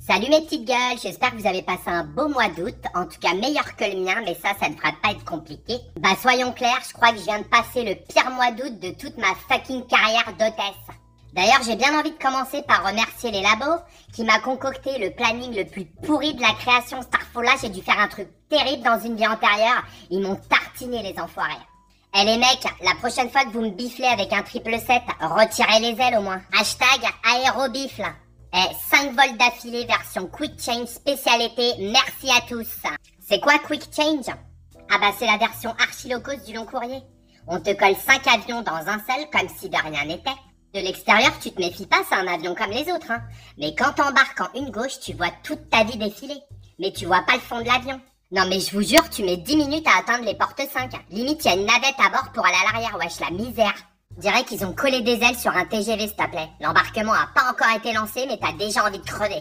Salut mes petites gueules, j'espère que vous avez passé un beau mois d'août, en tout cas meilleur que le mien, mais ça ne devrait pas être compliqué. Bah soyons clairs, je crois que je viens de passer le pire mois d'août de toute ma fucking carrière d'hôtesse. D'ailleurs, j'ai bien envie de commencer par remercier les labos qui m'a concocté le planning le plus pourri de la création Starfall. J'ai dû faire un truc terrible dans une vie antérieure, ils m'ont tartiné les enfoirés. Eh les mecs, la prochaine fois que vous me bifflez avec un 777, retirez les ailes au moins. Hashtag aérobifle. 5 vols d'affilée version Quick Change spécialité, merci à tous. C'est quoi Quick Change? Ah bah c'est la version archi low cost du long courrier. On te colle 5 avions dans un seul comme si de rien n'était. De l'extérieur tu te méfies pas, c'est un avion comme les autres hein. Mais quand t'embarques en une gauche, tu vois toute ta vie défiler. Mais tu vois pas le fond de l'avion. Non mais je vous jure, tu mets 10 minutes à atteindre les portes 5. Limite y a une navette à bord pour aller à l'arrière, wesh la misère. Dirais qu'ils ont collé des ailes sur un TGV s'il te plaît. L'embarquement a pas encore été lancé mais t'as déjà envie de crever.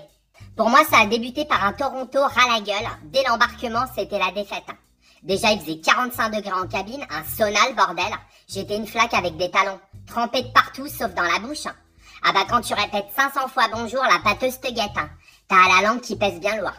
Pour moi ça a débuté par un Toronto ras la gueule. Dès l'embarquement c'était la défaite. Déjà il faisait 45 degrés en cabine, un sauna le bordel. J'étais une flaque avec des talons, trempée de partout sauf dans la bouche. Ah bah quand tu répètes 500 fois bonjour, la pâteuse te guette. T'as la langue qui pèse bien lourd.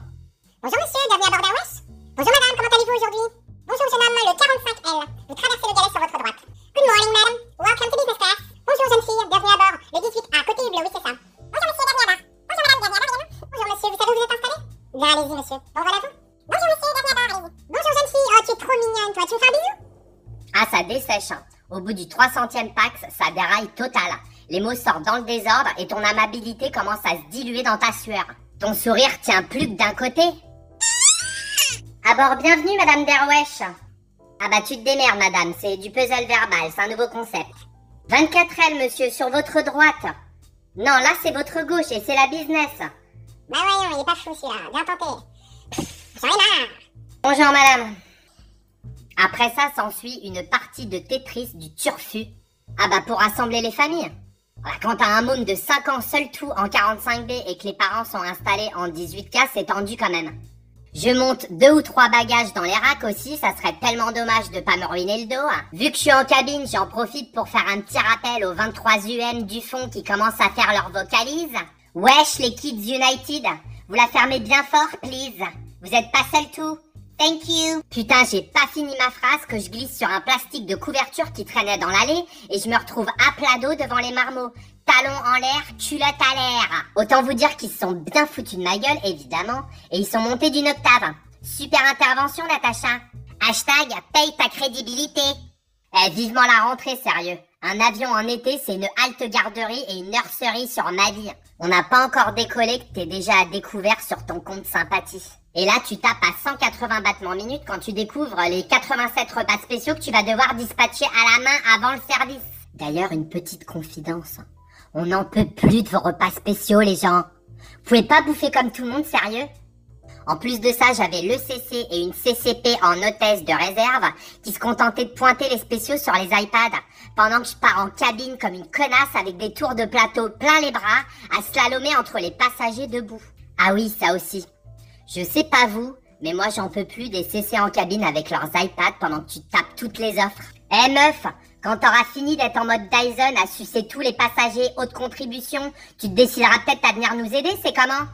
Bonjour monsieur, bienvenue à bord d'Airways. Bonjour madame, comment allez-vous aujourd'hui? Bonjour, je nomme le 45L. Vous traversez le galet sur votre droite. Good morning madam, welcome to business class. Bonjour jeune fille, bienvenue à bord. Le 18A, côté hublot, oui c'est ça. Bonjour monsieur, bienvenue à bord. Bonjour madame, bienvenue à bord également. Bonjour monsieur, vous savez où vous êtes installé? Bien allez-y monsieur, bon voilà vous. Bonjour monsieur, bienvenue à bord, allez-y. Bonjour jeune fille, oh tu es trop mignonne toi, tu me fais un bisou? Ah ça dessèche hein. Au bout du 300e pax, ça déraille total. Les mots sortent dans le désordre et ton amabilité commence à se diluer dans ta sueur. Ton sourire tient plus que d'un côté. À bord, bienvenue madame Derwesh. Ah bah tu te démerdes madame, c'est du puzzle verbal, c'est un nouveau concept. 24L monsieur, sur votre droite. Non, là c'est votre gauche et c'est la business. Bah voyons, il est pas fou celui-là, bien tenté. J'en ai marre. Bonjour madame. Après ça s'ensuit une partie de Tetris du turfu. Ah bah pour rassembler les familles. Voilà, quand t'as un môme de 5 ans seul tout en 45B et que les parents sont installés en 18K, c'est tendu quand même. Je monte 2 ou 3 bagages dans les racks aussi, ça serait tellement dommage de pas me ruiner le dos. Vu que je suis en cabine, j'en profite pour faire un petit rappel aux 23 UM du fond qui commencent à faire leur vocalise. Wesh les Kids United, vous la fermez bien fort please. Vous êtes pas seul tout. Thank you. Putain, j'ai pas fini ma phrase que je glisse sur un plastique de couverture qui traînait dans l'allée et je me retrouve à plat dos devant les marmots. Talons en l'air, culotte à l'air. Autant vous dire qu'ils se sont bien foutus de ma gueule, évidemment. Et ils sont montés d'une octave. Super intervention, Natacha. Hashtag paye ta crédibilité. Vivement la rentrée, sérieux. Un avion en été, c'est une halte garderie et une nurserie sur ma vie. On n'a pas encore décollé que t'es déjà à découvert sur ton compte sympathie. Et là, tu tapes à 180 battements minutes quand tu découvres les 87 repas spéciaux que tu vas devoir dispatcher à la main avant le service. D'ailleurs, une petite confidence. On n'en peut plus de vos repas spéciaux, les gens. Vous pouvez pas bouffer comme tout le monde, sérieux? En plus de ça, j'avais l'ECC et une CCP en hôtesse de réserve qui se contentaient de pointer les spéciaux sur les iPads pendant que je pars en cabine comme une connasse avec des tours de plateau plein les bras à slalomer entre les passagers debout. Ah oui, ça aussi. Je sais pas vous, mais moi j'en peux plus des CC en cabine avec leurs iPads pendant que tu tapes toutes les offres. Eh meuf, quand t'auras fini d'être en mode Dyson à sucer tous les passagers haute contribution, tu te décideras peut-être à venir nous aider, c'est comment?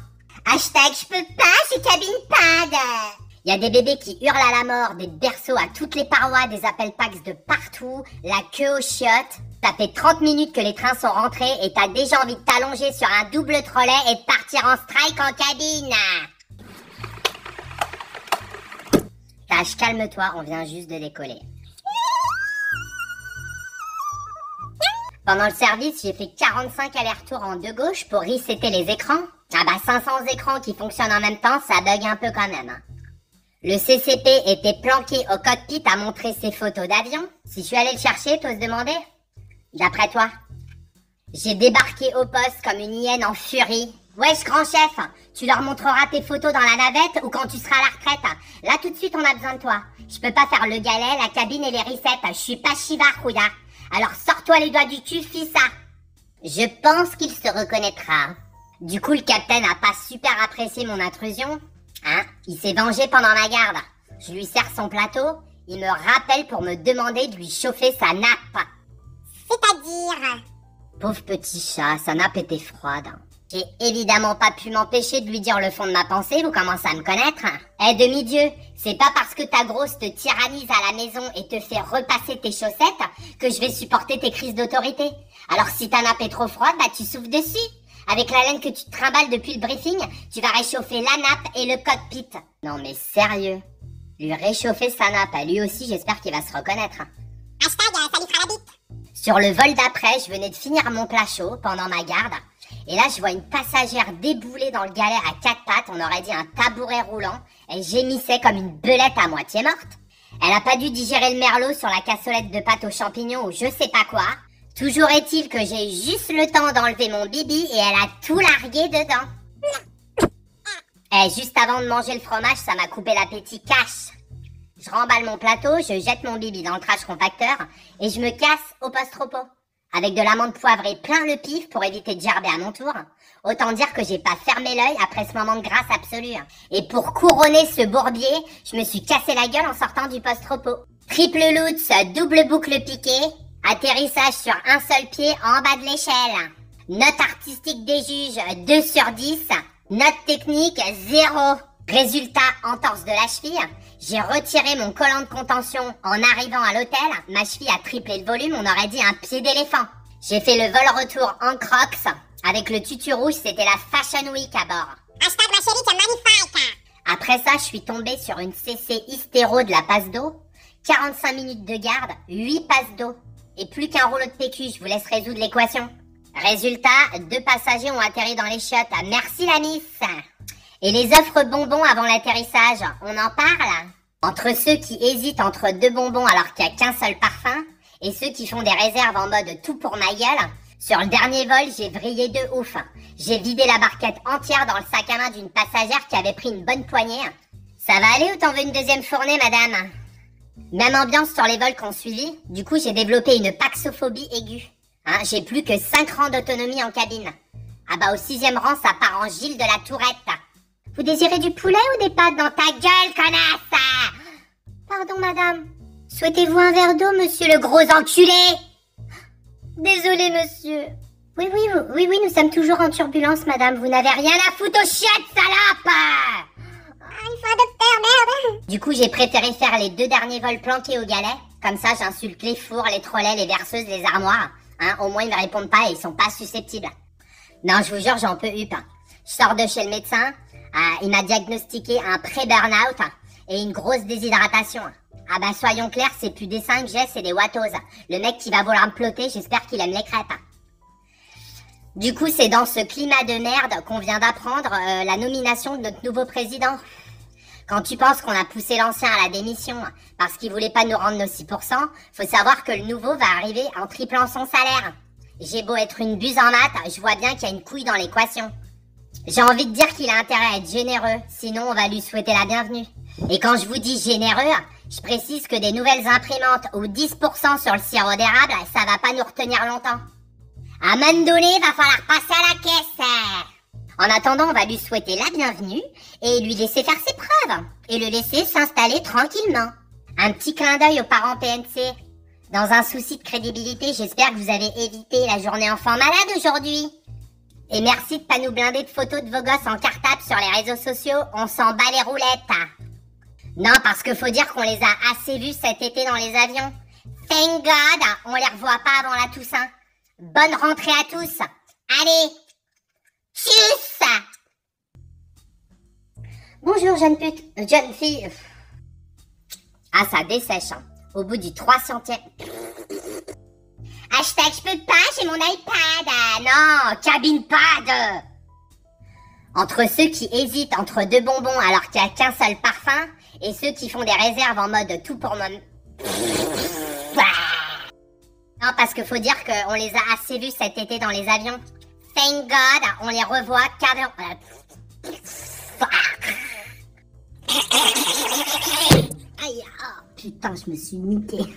Hashtag je peux pas, j'ai cabine pad. Y a des bébés qui hurlent à la mort, des berceaux à toutes les parois, des appels pax de partout, la queue aux chiottes. Ça fait 30 minutes que les trains sont rentrés et t'as déjà envie de t'allonger sur un double trolley et de partir en strike en cabine. Tâche, calme-toi, on vient juste de décoller. Pendant le service, j'ai fait 45 allers-retours en deux gauche pour resetter les écrans. Ah bah 500 écrans qui fonctionnent en même temps, ça bug un peu quand même. Le CCP était planqué au cockpit à montrer ses photos d'avion. Si je suis allée le chercher, t'oses demander? D'après toi? J'ai débarqué au poste comme une hyène en furie. Wesh grand chef, tu leur montreras tes photos dans la navette ou quand tu seras à la retraite. Là tout de suite on a besoin de toi. Je peux pas faire le galet, la cabine et les resets. Je suis pas Shiva Rouya. Alors sors-toi les doigts du cul, fis ça. Je pense qu'il se reconnaîtra. Du coup le capitaine a pas super apprécié mon intrusion. Il s'est vengé pendant ma garde. Je lui sers son plateau, il me rappelle pour me demander de lui chauffer sa nappe. C'est-à-dire? Pauvre petit chat, sa nappe était froide. J'ai évidemment pas pu m'empêcher de lui dire le fond de ma pensée, vous commencez à me connaître. Eh demi-dieu, c'est pas parce que ta grosse te tyrannise à la maison et te fait repasser tes chaussettes que je vais supporter tes crises d'autorité. Alors si ta nappe est trop froide, bah tu souffles dessus. Avec la laine que tu te trimbales depuis le briefing, tu vas réchauffer la nappe et le cockpit. Non mais sérieux, lui réchauffer sa nappe, à lui aussi j'espère qu'il va se reconnaître. Hashtag, ça lui fera la bite. Sur le vol d'après, je venais de finir mon plat chaud pendant ma garde. Et là, je vois une passagère débouler dans le galet à 4 pattes, on aurait dit un tabouret roulant. Elle gémissait comme une belette à moitié morte. Elle a pas dû digérer le merlot sur la cassolette de pâte aux champignons ou je sais pas quoi. Toujours est-il que j'ai eu juste le temps d'enlever mon bibi et elle a tout largué dedans. Et juste avant de manger le fromage, ça m'a coupé l'appétit cash. Je remballe mon plateau, je jette mon bibi dans le trash compacteur et je me casse au post-repos. Avec de l'amande poivrée plein le pif pour éviter de gerber à mon tour. Autant dire que j'ai pas fermé l'œil après ce moment de grâce absolue. Et pour couronner ce bourbier, je me suis cassé la gueule en sortant du post-repos. Triple lutz, double boucle piquée, atterrissage sur un seul pied en bas de l'échelle. Note artistique des juges, 2 sur 10. Note technique, 0. Résultat, entorse de la cheville. J'ai retiré mon collant de contention en arrivant à l'hôtel. Ma cheville a triplé le volume, on aurait dit un pied d'éléphant. J'ai fait le vol-retour en Crocs. Avec le tutu rouge, c'était la Fashion Week à bord. Hashtag ma chérie, t'es magnifique. Après ça, je suis tombée sur une CC hystéro de la passe d'eau. 45 minutes de garde, 8 passes d'eau. Et plus qu'un rouleau de PQ, je vous laisse résoudre l'équation. Résultat, 2 passagers ont atterri dans les chiottes. Merci la miss. Et les offres bonbons avant l'atterrissage, on en parle? Entre ceux qui hésitent entre 2 bonbons alors qu'il n'y a qu'un seul parfum, et ceux qui font des réserves en mode tout pour ma gueule, sur le dernier vol, j'ai vrillé de ouf. J'ai vidé la barquette entière dans le sac à main d'une passagère qui avait pris une bonne poignée. Ça va aller ou t'en veux une deuxième fournée, madame? Même ambiance sur les vols qu'on suivit, du coup j'ai développé une paxophobie aiguë. J'ai plus que 5 rangs d'autonomie en cabine. Ah bah au 6e rang, ça part en Gilles de la Tourette. Vous désirez du poulet ou des pâtes dans ta gueule, connasse? Pardon, madame. Souhaitez-vous un verre d'eau, monsieur le gros enculé? Désolé, monsieur. Oui, nous sommes toujours en turbulence, madame. Vous n'avez rien à foutre aux chiottes, salope! Il faut un docteur, merde. Du coup, j'ai préféré faire les 2 derniers vols planqués au galet. Comme ça, j'insulte les fours, les trolleys, les versseuses, les armoires. Au moins, ils me répondent pas et ils sont pas susceptibles. Non, je vous jure, j'en peux up. Je sors de chez le médecin. Il m'a diagnostiqué un pré-burnout et une grosse déshydratation. Ah bah soyons clairs, c'est plus des 5G, c'est des Wattos. Le mec qui va vouloir me ploter, j'espère qu'il aime les crêpes. Du coup, c'est dans ce climat de merde qu'on vient d'apprendre la nomination de notre nouveau président. Quand tu penses qu'on a poussé l'ancien à la démission parce qu'il voulait pas nous rendre nos 6%, faut savoir que le nouveau va arriver en triplant son salaire. J'ai beau être une buse en maths, je vois bien qu'il y a une couille dans l'équation. J'ai envie de dire qu'il a intérêt à être généreux, sinon on va lui souhaiter la bienvenue. Et quand je vous dis généreux, je précise que des nouvelles imprimantes ou 10% sur le sirop d'érable, ça va pas nous retenir longtemps. À un moment donné, va falloir passer à la caisse. En attendant, on va lui souhaiter la bienvenue et lui laisser faire ses preuves. Et le laisser s'installer tranquillement. Un petit clin d'œil aux parents PNC. Dans un souci de crédibilité, j'espère que vous avez évité la journée enfant malade aujourd'hui. Et merci de pas nous blinder de photos de vos gosses en cartable sur les réseaux sociaux, on s'en bat les roulettes. Non, parce que faut dire qu'on les a assez vus cet été dans les avions. Thank God, on les revoit pas avant la Toussaint. Bonne rentrée à tous. Allez, tchuss. Bonjour jeune fille. Ah, ça dessèche, au bout du 300e... Hashtag je peux pas, j'ai mon iPad. Non, cabine pad. Entre ceux qui hésitent entre 2 bonbons alors qu'il n'y a qu'un seul parfum et ceux qui font des réserves en mode tout pour moi. Non, parce qu'il faut dire qu'on les a assez vus cet été dans les avions. Thank God, on les revoit qu'avant... Aïe, oh, putain, je me suis niquée.